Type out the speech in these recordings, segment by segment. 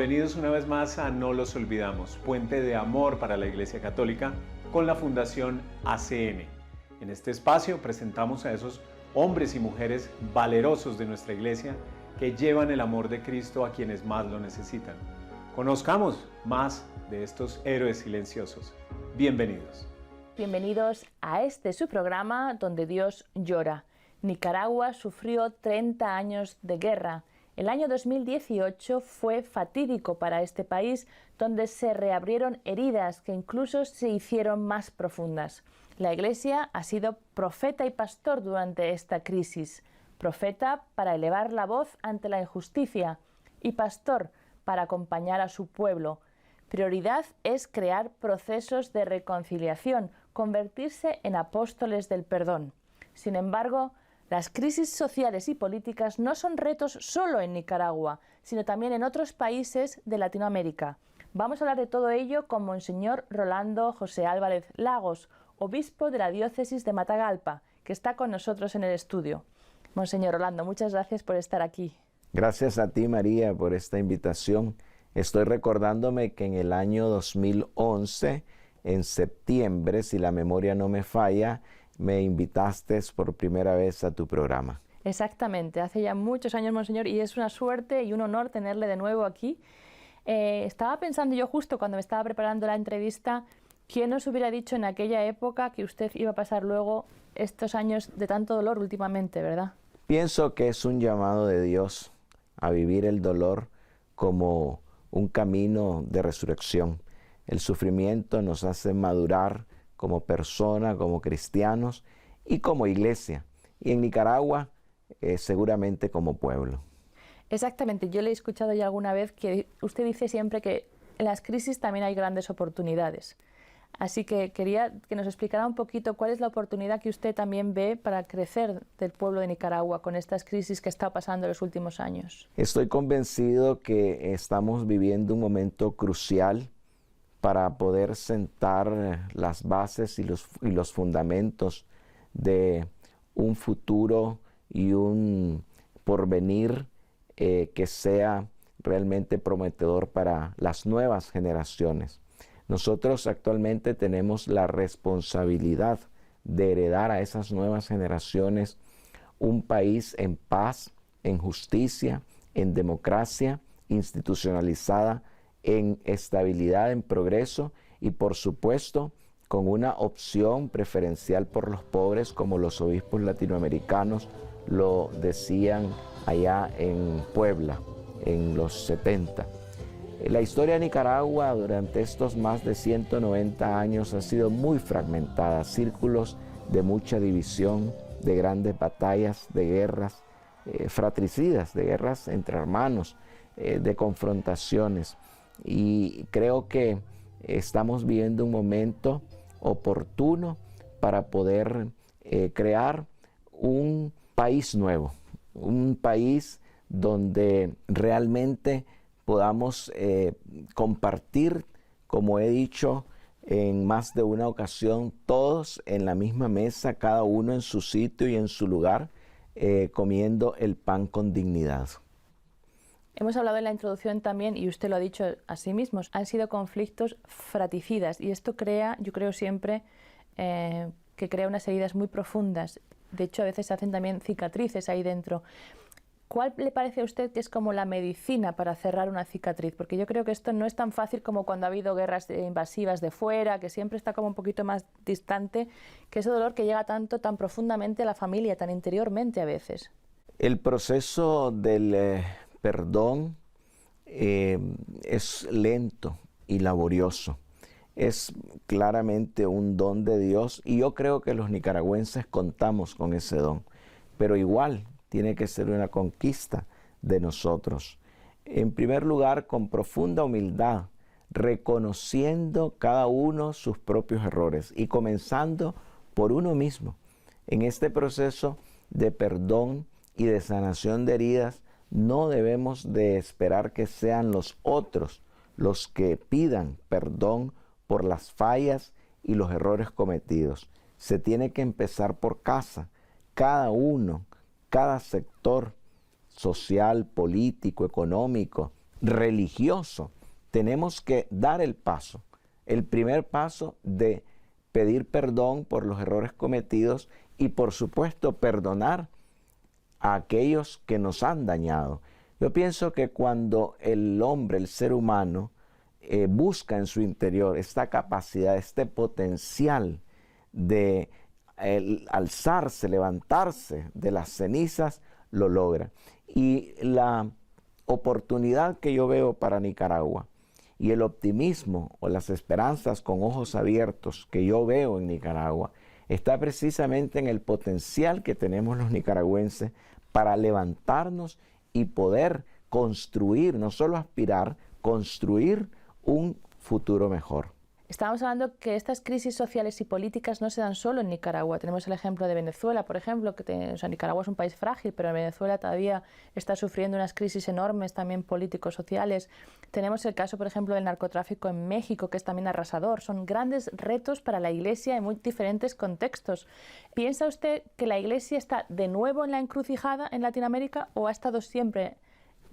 Bienvenidos una vez más a No los olvidamos, puente de amor para la Iglesia Católica con la Fundación ACN. En este espacio presentamos a esos hombres y mujeres valerosos de nuestra Iglesia que llevan el amor de Cristo a quienes más lo necesitan. Conozcamos más de estos héroes silenciosos. Bienvenidos. Bienvenidos a este su programa donde Dios llora. Nicaragua sufrió 30 años de guerra. El año 2018 fue fatídico para este país, donde se reabrieron heridas que incluso se hicieron más profundas. La Iglesia ha sido profeta y pastor durante esta crisis. Profeta para elevar la voz ante la injusticia y pastor para acompañar a su pueblo. Prioridad es crear procesos de reconciliación, convertirse en apóstoles del perdón. Sin embargo, las crisis sociales y políticas no son retos solo en Nicaragua, sino también en otros países de Latinoamérica. Vamos a hablar de todo ello con Monseñor Rolando José Álvarez Lagos, obispo de la diócesis de Matagalpa, que está con nosotros en el estudio. Monseñor Rolando, muchas gracias por estar aquí. Gracias a ti, María, por esta invitación. Estoy recordándome que en el año 2011, en septiembre, si la memoria no me falla, me invitaste por primera vez a tu programa. Exactamente, hace ya muchos años, Monseñor, y es una suerte y un honor tenerle de nuevo aquí. Estaba pensando yo justo cuando me estaba preparando la entrevista, ¿quién nos hubiera dicho en aquella época que usted iba a pasar luego estos años de tanto dolor últimamente, verdad? Pienso que es un llamado de Dios a vivir el dolor como un camino de resurrección. El sufrimiento nos hace madurar como persona, como cristianos y como iglesia. Y en Nicaragua, seguramente como pueblo. Exactamente. Yo le he escuchado ya alguna vez que usted dice siempre que en las crisis también hay grandes oportunidades. Así que quería que nos explicara un poquito cuál es la oportunidad que usted también ve para crecer del pueblo de Nicaragua con estas crisis que está pasando en los últimos años. Estoy convencido que estamos viviendo un momento crucial para poder sentar las bases y los fundamentos de un futuro y un porvenir que sea realmente prometedor para las nuevas generaciones. Nosotros actualmente tenemos la responsabilidad de heredar a esas nuevas generaciones un país en paz, en justicia, en democracia institucionalizada, en estabilidad, en progreso y por supuesto con una opción preferencial por los pobres, como los obispos latinoamericanos lo decían allá en Puebla en los 70. La historia de Nicaragua durante estos más de 190 años ha sido muy fragmentada, círculos de mucha división, de grandes batallas, de guerras fratricidas, de guerras entre hermanos, de confrontaciones. Y creo que estamos viviendo un momento oportuno para poder crear un país nuevo, un país donde realmente podamos compartir, como he dicho en más de una ocasión, todos en la misma mesa, cada uno en su sitio y en su lugar, comiendo el pan con dignidad. Hemos hablado en la introducción también, y usted lo ha dicho a sí mismo, han sido conflictos fratricidas y esto crea, yo creo siempre, que crea unas heridas muy profundas. De hecho, a veces se hacen también cicatrices ahí dentro. ¿Cuál le parece a usted que es como la medicina para cerrar una cicatriz? Porque yo creo que esto no es tan fácil como cuando ha habido guerras invasivas de fuera, que siempre está como un poquito más distante, que ese dolor que llega tanto, tan profundamente a la familia, tan interiormente a veces. El proceso del perdón es lento y laborioso. Es claramente un don de Dios y yo creo que los nicaragüenses contamos con ese don, pero igual tiene que ser una conquista de nosotros. En primer lugar, con profunda humildad, reconociendo cada uno sus propios errores y comenzando por uno mismo. En este proceso de perdón y de sanación de heridas, no debemos de esperar que sean los otros los que pidan perdón por las fallas y los errores cometidos. Se tiene que empezar por casa. Cada uno, cada sector social, político, económico, religioso. Tenemos que dar el paso, el primer paso de pedir perdón por los errores cometidos y por supuesto perdonar a aquellos que nos han dañado. Yo pienso que cuando el hombre, el ser humano, busca en su interior esta capacidad, este potencial de alzarse, levantarse de las cenizas, lo logra. Y la oportunidad que yo veo para Nicaragua y el optimismo o las esperanzas con ojos abiertos que yo veo en Nicaragua está precisamente en el potencial que tenemos los nicaragüenses para levantarnos y poder construir, no solo aspirar, construir un futuro mejor. Estábamos hablando que estas crisis sociales y políticas no se dan solo en Nicaragua. Tenemos el ejemplo de Venezuela, por ejemplo, Nicaragua es un país frágil, pero Venezuela todavía está sufriendo unas crisis enormes también políticos, sociales. Tenemos el caso, por ejemplo, del narcotráfico en México, que es también arrasador. Son grandes retos para la Iglesia en muy diferentes contextos. ¿Piensa usted que la Iglesia está de nuevo en la encrucijada en Latinoamérica o ha estado siempre,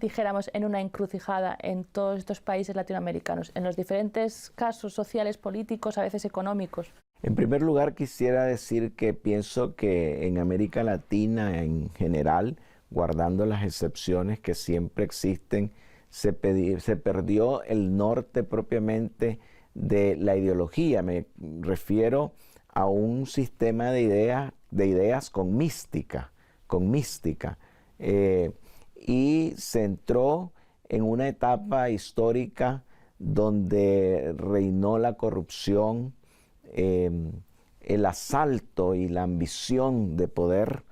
dijéramos, en una encrucijada en todos estos países latinoamericanos, en los diferentes casos sociales, políticos, a veces económicos? En primer lugar, quisiera decir que pienso que en América Latina en general, guardando las excepciones que siempre existen, se perdió el norte propiamente de la ideología. Me refiero a un sistema de ideas con mística. Y se entró en una etapa histórica donde reinó la corrupción, el asalto y la ambición de poder,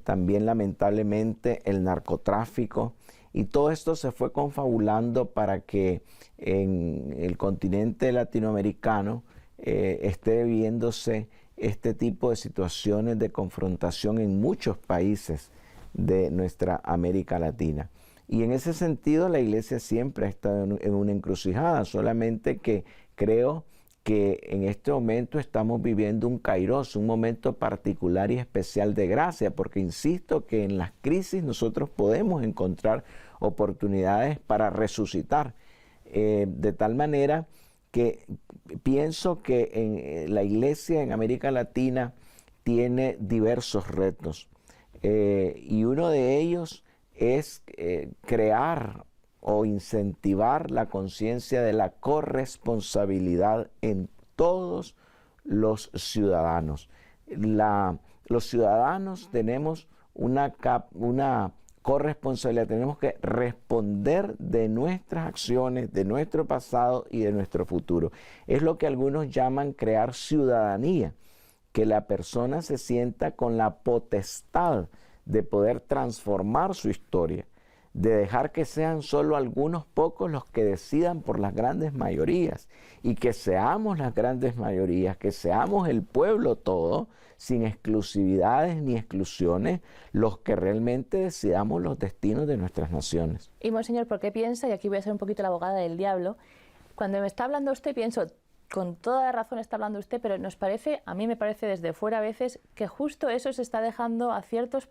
también lamentablemente el narcotráfico, y todo esto se fue confabulando para que en el continente latinoamericano esté viéndose este tipo de situaciones de confrontación en muchos países de nuestra América Latina. Y en ese sentido la Iglesia siempre ha estado en una encrucijada, solamente que creo que en este momento estamos viviendo un kairos, un momento particular y especial de gracia, porque insisto que en las crisis nosotros podemos encontrar oportunidades para resucitar, de tal manera que pienso que la Iglesia en América Latina tiene diversos retos. Y uno de ellos es crear o incentivar la conciencia de la corresponsabilidad en todos los ciudadanos. Los ciudadanos tenemos una corresponsabilidad, tenemos que responder de nuestras acciones, de nuestro pasado y de nuestro futuro. Es lo que algunos llaman crear ciudadanía, que la persona se sienta con la potestad de poder transformar su historia, de dejar que sean solo algunos pocos los que decidan por las grandes mayorías y que seamos las grandes mayorías, que seamos el pueblo todo, sin exclusividades ni exclusiones, los que realmente decidamos los destinos de nuestras naciones. Y Monseñor, ¿por qué piensa, y aquí voy a ser un poquito la abogada del diablo, cuando me está hablando usted pienso, con toda razón está hablando usted, pero a mí me parece desde fuera a veces que justo eso se está dejando a ciertos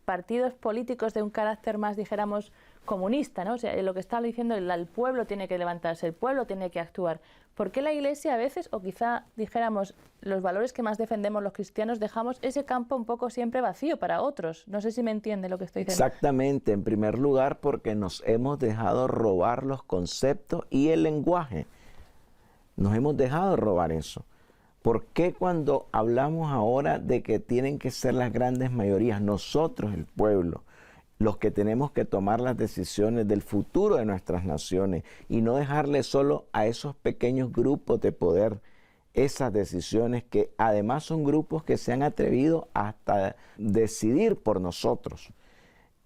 partidos políticos de un carácter más, dijéramos, comunista, ¿no? O sea, lo que está diciendo el pueblo tiene que levantarse, el pueblo tiene que actuar. ¿Por qué la Iglesia a veces, o quizá dijéramos los valores que más defendemos los cristianos, dejamos ese campo un poco siempre vacío para otros? No sé si me entiende lo que estoy diciendo. Exactamente, en primer lugar porque nos hemos dejado robar los conceptos y el lenguaje. Nos hemos dejado robar eso. ¿Por qué cuando hablamos ahora de que tienen que ser las grandes mayorías, nosotros, el pueblo, los que tenemos que tomar las decisiones del futuro de nuestras naciones y no dejarle solo a esos pequeños grupos de poder esas decisiones que además son grupos que se han atrevido hasta decidir por nosotros?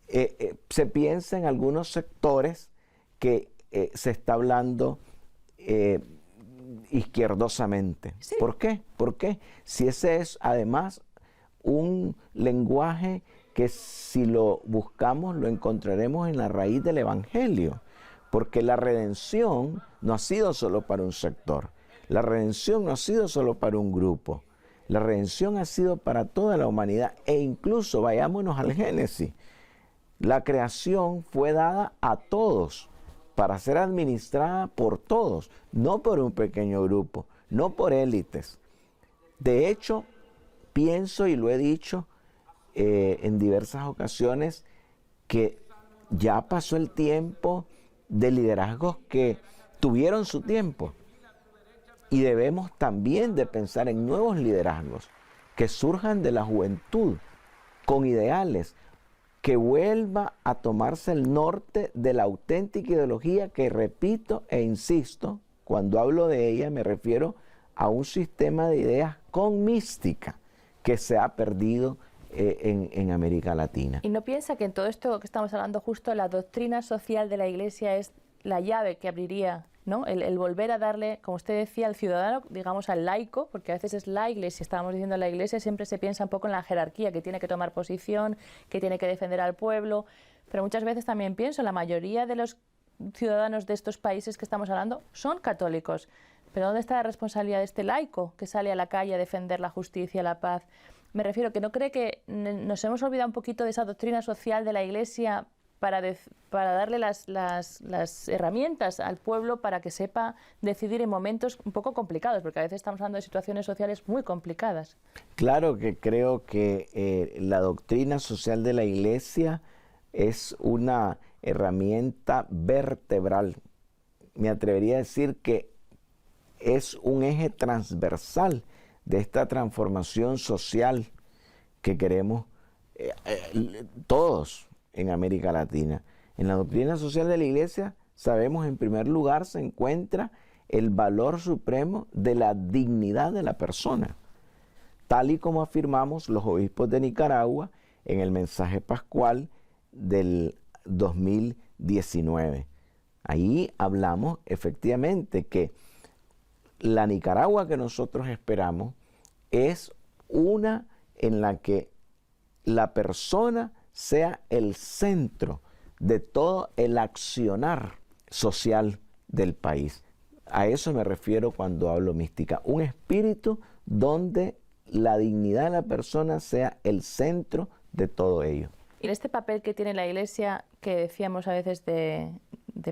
Se piensa en algunos sectores que se está hablando izquierdosamente. Sí. ¿Por qué? ¿Por qué? Si ese es además un lenguaje que si lo buscamos lo encontraremos en la raíz del Evangelio, porque la redención no ha sido solo para un sector, la redención no ha sido solo para un grupo, la redención ha sido para toda la humanidad, e incluso vayámonos al Génesis, la creación fue dada a todos, para ser administrada por todos, no por un pequeño grupo, no por élites. De hecho, pienso y lo he dicho en diversas ocasiones que ya pasó el tiempo de liderazgos que tuvieron su tiempo y debemos también de pensar en nuevos liderazgos que surjan de la juventud con ideales, que vuelva a tomarse el norte de la auténtica ideología que, repito e insisto, cuando hablo de ella me refiero a un sistema de ideas con mística que se ha perdido en América Latina. ¿Y no piensa que en todo esto que estamos hablando justo la doctrina social de la Iglesia es la llave que abriría, ¿no? El volver a darle, como usted decía, al ciudadano, digamos al laico, porque a veces es la Iglesia, estábamos diciendo la Iglesia, siempre se piensa un poco en la jerarquía, que tiene que tomar posición, que tiene que defender al pueblo, pero muchas veces también pienso, la mayoría de los ciudadanos de estos países que estamos hablando son católicos, pero ¿dónde está la responsabilidad de este laico que sale a la calle a defender la justicia, la paz? Me refiero que no cree que nos hemos olvidado un poquito de esa doctrina social de la Iglesia para darle las herramientas al pueblo para que sepa decidir en momentos un poco complicados, porque a veces estamos hablando de situaciones sociales muy complicadas. Claro que creo que la doctrina social de la Iglesia es una herramienta vertebral. Me atrevería a decir que es un eje transversal de esta transformación social que queremos todos en América Latina. En la doctrina social de la Iglesia, sabemos, en primer lugar, se encuentra el valor supremo de la dignidad de la persona, tal y como afirmamos los obispos de Nicaragua en el mensaje pascual del 2019. Ahí hablamos efectivamente que la Nicaragua que nosotros esperamos es una en la que la persona sea el centro de todo el accionar social del país. A eso me refiero cuando hablo mística. Un espíritu donde la dignidad de la persona sea el centro de todo ello. Y este papel que tiene la Iglesia, que decíamos a veces de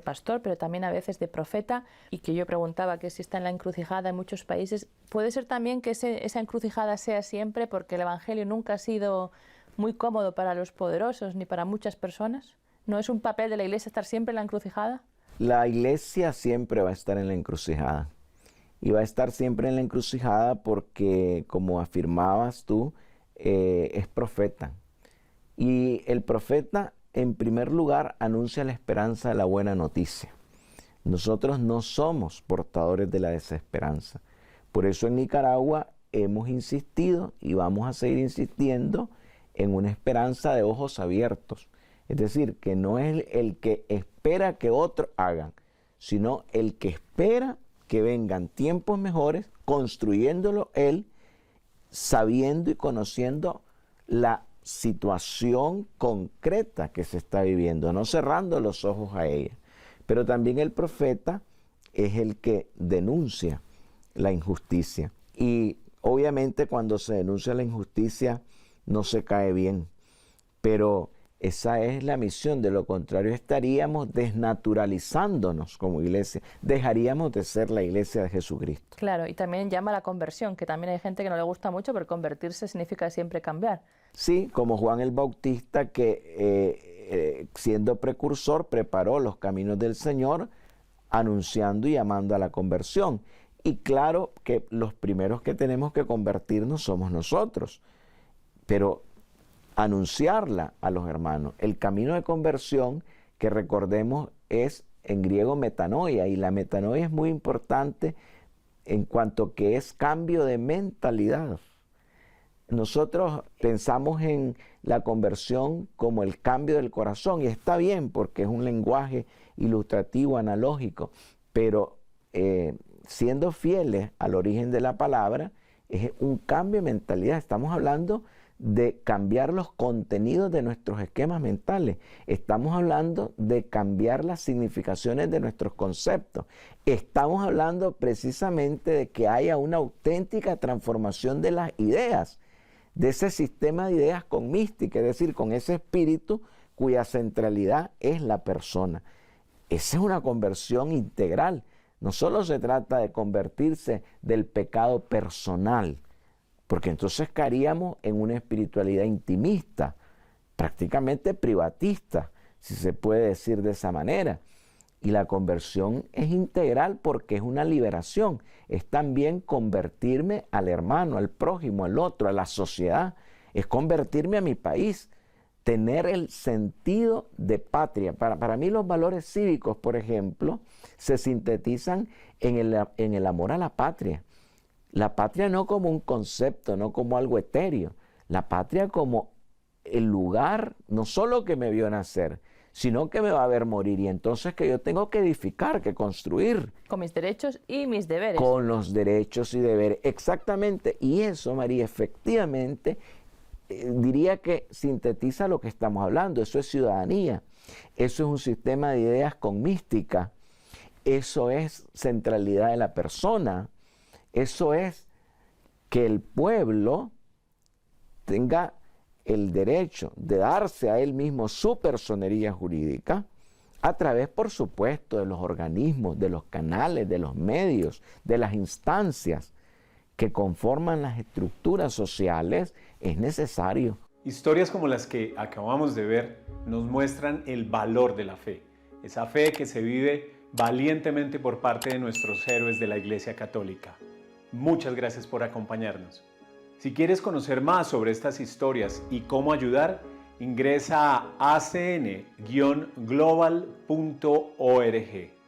pastor, pero también a veces de profeta, y que yo preguntaba que si está en la encrucijada en muchos países, ¿puede ser también que esa encrucijada sea siempre porque el Evangelio nunca ha sido muy cómodo para los poderosos ni para muchas personas? ¿No es un papel de la Iglesia estar siempre en la encrucijada? La Iglesia siempre va a estar en la encrucijada. Y va a estar siempre en la encrucijada porque, como afirmabas tú, es profeta. Y el profeta, en primer lugar, anuncia la esperanza de la buena noticia. Nosotros no somos portadores de la desesperanza. Por eso en Nicaragua hemos insistido y vamos a seguir insistiendo en una esperanza de ojos abiertos. Es decir, que no es el que espera que otros hagan, sino el que espera que vengan tiempos mejores, construyéndolo él, sabiendo y conociendo la situación concreta que se está viviendo, no cerrando los ojos a ella. Pero también el profeta es el que denuncia la injusticia. Y obviamente cuando se denuncia la injusticia no se cae bien, pero esa es la misión. De lo contrario estaríamos desnaturalizándonos como iglesia, dejaríamos de ser la iglesia de Jesucristo. Claro, y también llama a la conversión, que también hay gente que no le gusta mucho, pero convertirse significa siempre cambiar. Sí, como Juan el Bautista, que siendo precursor preparó los caminos del Señor, anunciando y llamando a la conversión. Y claro que los primeros que tenemos que convertirnos somos nosotros, pero anunciarla a los hermanos. El camino de conversión, que recordemos, es en griego metanoia, y la metanoia es muy importante en cuanto que es cambio de mentalidad. Nosotros pensamos en la conversión como el cambio del corazón, y está bien porque es un lenguaje ilustrativo, analógico, pero siendo fieles al origen de la palabra, es un cambio de mentalidad. Estamos hablando de cambiar los contenidos de nuestros esquemas mentales. Estamos hablando de cambiar las significaciones de nuestros conceptos. Estamos hablando precisamente de que haya una auténtica transformación de las ideas, de ese sistema de ideas con mística, es decir, con ese espíritu cuya centralidad es la persona. esa es una conversión integral. No solo se trata de convertirse del pecado personal, porque entonces caeríamos en una espiritualidad intimista, prácticamente privatista, si se puede decir de esa manera. Y la conversión es integral porque es una liberación. Es también convertirme al hermano, al prójimo, al otro, a la sociedad. Es convertirme a mi país, tener el sentido de patria. Para mí los valores cívicos, por ejemplo, se sintetizan en el amor a la patria. La patria no como un concepto, no como algo etéreo. La patria como el lugar, no solo que me vio nacer, sino que me va a ver morir, y entonces que yo tengo que edificar, que construir. Con mis derechos y mis deberes. Con los derechos y deberes, exactamente. Y eso, María, efectivamente, diría que sintetiza lo que estamos hablando. Eso es ciudadanía, eso es un sistema de ideas con mística, eso es centralidad de la persona, eso es que el pueblo tenga el derecho de darse a él mismo su personería jurídica a través, por supuesto, de los organismos, de los canales, de los medios, de las instancias que conforman las estructuras sociales. Es necesario. Historias como las que acabamos de ver nos muestran el valor de la fe, esa fe que se vive valientemente por parte de nuestros héroes de la Iglesia Católica. Muchas gracias por acompañarnos. Si quieres conocer más sobre estas historias y cómo ayudar, ingresa a acn-global.org.